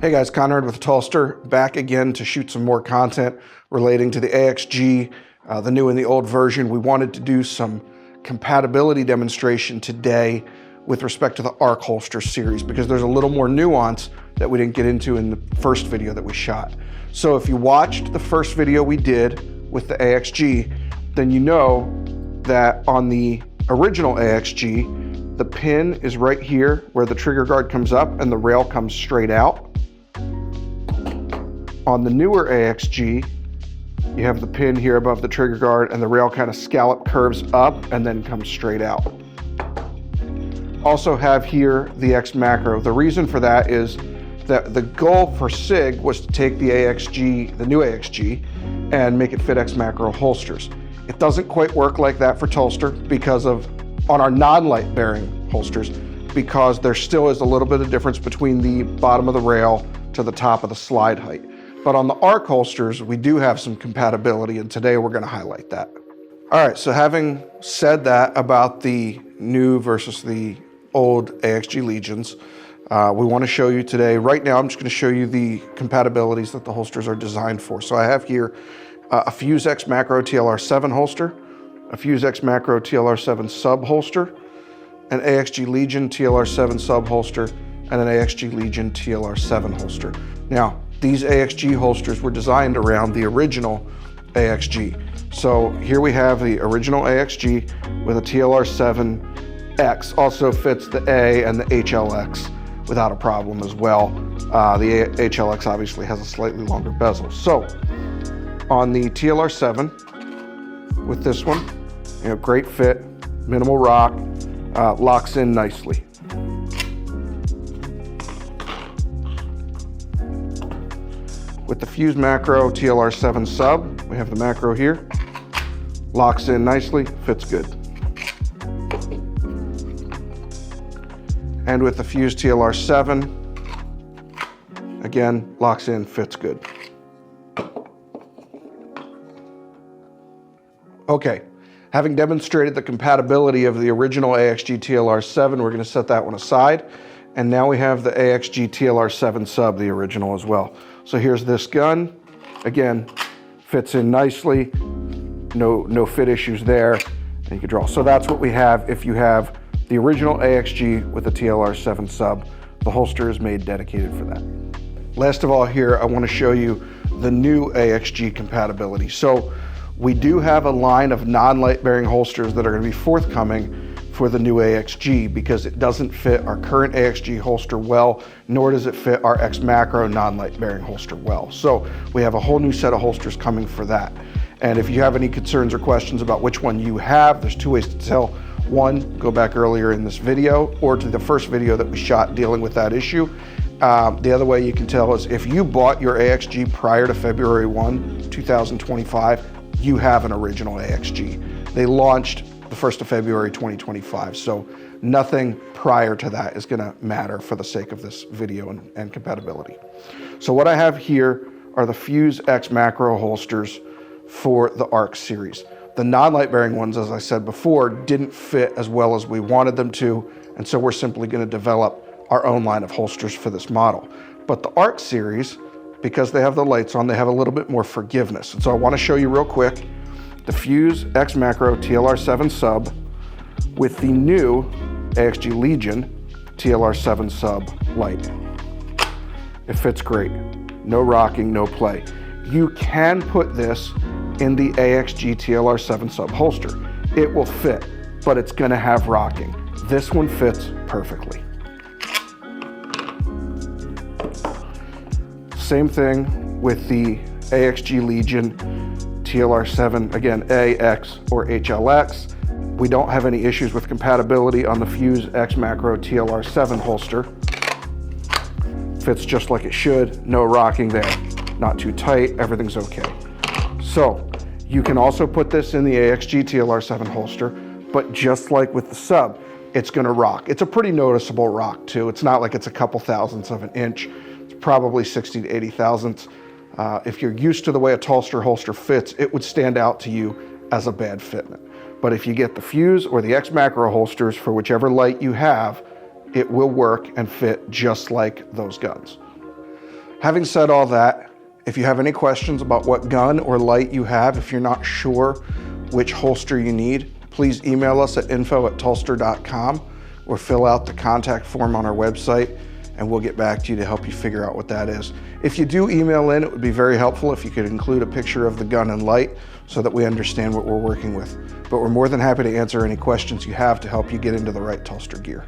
Hey guys, Conrad with Tulster, back again to shoot some more content relating to the AXG, the new and the old version. We wanted to do some compatibility demonstration today with respect to the ARC holster series because there's a little more nuance that we didn't get into in the first video that we shot. So if you watched the first video we did with the AXG, then you know that on the original AXG, the pin is right here where the trigger guard comes up and the rail comes straight out. On the newer AXG, you have the pin here above the trigger guard and the rail kind of scallop curves up and then comes straight out. Also have here the X macro. The reason for that is that the goal for Sig was to take the AXG, the new AXG, and make it fit X macro holsters. It doesn't quite work like that for Tulster because of, on our non-light bearing holsters, because there still is a little bit of difference between the bottom of the rail to the top of the slide height. But on the ARC holsters, we do have some compatibility, and today we're gonna highlight that. All right, so having said that about the new versus the old AXG Legions, we wanna show you today, right now I'm just gonna show you the compatibilities that the holsters are designed for. So I have here a Fuse X Macro TLR7 holster, a Fuse X Macro TLR7 sub holster, an AXG Legion TLR7 sub holster, and an AXG Legion TLR7 holster. Now, these AXG holsters were designed around the original AXG. So here we have the original AXG with a TLR7X, also fits the A and the HLX without a problem as well. The HLX obviously has a slightly longer bezel. So on the TLR7, with this one, you know, great fit, minimal rock, locks in nicely. With the Fuse Macro TLR7 sub, we have the macro here, locks in nicely, fits good. And with the Fuse TLR7, again, locks in, fits good. Okay, having demonstrated the compatibility of the original AXG TLR7, we're gonna set that one aside. And now we have the AXG TLR7 sub, the original as well. So here's this gun. Again, fits in nicely. No fit issues there. And you can draw. So that's what we have if you have the original AXG with the TLR7 sub. The holster is made dedicated for that. Last of all here, I want to show you the new AXG compatibility. So we do have a line of non-light bearing holsters that are going to be forthcoming for the new AXG because it doesn't fit our current AXG holster well, nor does it fit our X Macro non-light bearing holster well. So we have a whole new set of holsters coming for that. And if you have any concerns or questions about which one you have, there's two ways to tell. One, go back earlier in this video or to the first video that we shot dealing with that issue. The other way you can tell is if you bought your AXG prior to February 1, 2025, you have an original AXG. They launched the 1st of February 2025, so nothing prior to that is going to matter for the sake of this video and compatibility. So what I have here are the Fuse X Macro holsters for the ARC series. The non-light bearing ones, as I said before, didn't fit as well as we wanted them to, and so we're simply going to develop our own line of holsters for this model. But the ARC series, because they have the lights on, they have a little bit more forgiveness. And so I want to show you real quick the Fuse X Macro TLR7 sub with the new AXG Legion TLR7 sub light. It fits great. No rocking, no play. You can put this in the AXG TLR7 sub holster. It will fit, but it's gonna have rocking. This one fits perfectly. Same thing with the AXG Legion TLR7, again, A, X, or HLX. We don't have any issues with compatibility on the Fuse X Macro TLR7 holster. Fits just like it should, no rocking there. Not too tight, everything's okay. So, you can also put this in the AXG TLR7 holster, but just like with the sub, it's gonna rock. It's a pretty noticeable rock too. It's not like it's a couple thousandths of an inch. It's probably 60 to 80 thousandths. If you're used to the way a Tulster holster fits, it would stand out to you as a bad fitment. But if you get the Fuse or the X Macro holsters for whichever light you have, it will work and fit just like those guns. Having said all that, if you have any questions about what gun or light you have, if you're not sure which holster you need, please email us at info@tulster.com or fill out the contact form on our website, and we'll get back to you to help you figure out what that is. If you do email in, it would be very helpful if you could include a picture of the gun and light so that we understand what we're working with. But we're more than happy to answer any questions you have to help you get into the right Tulster gear.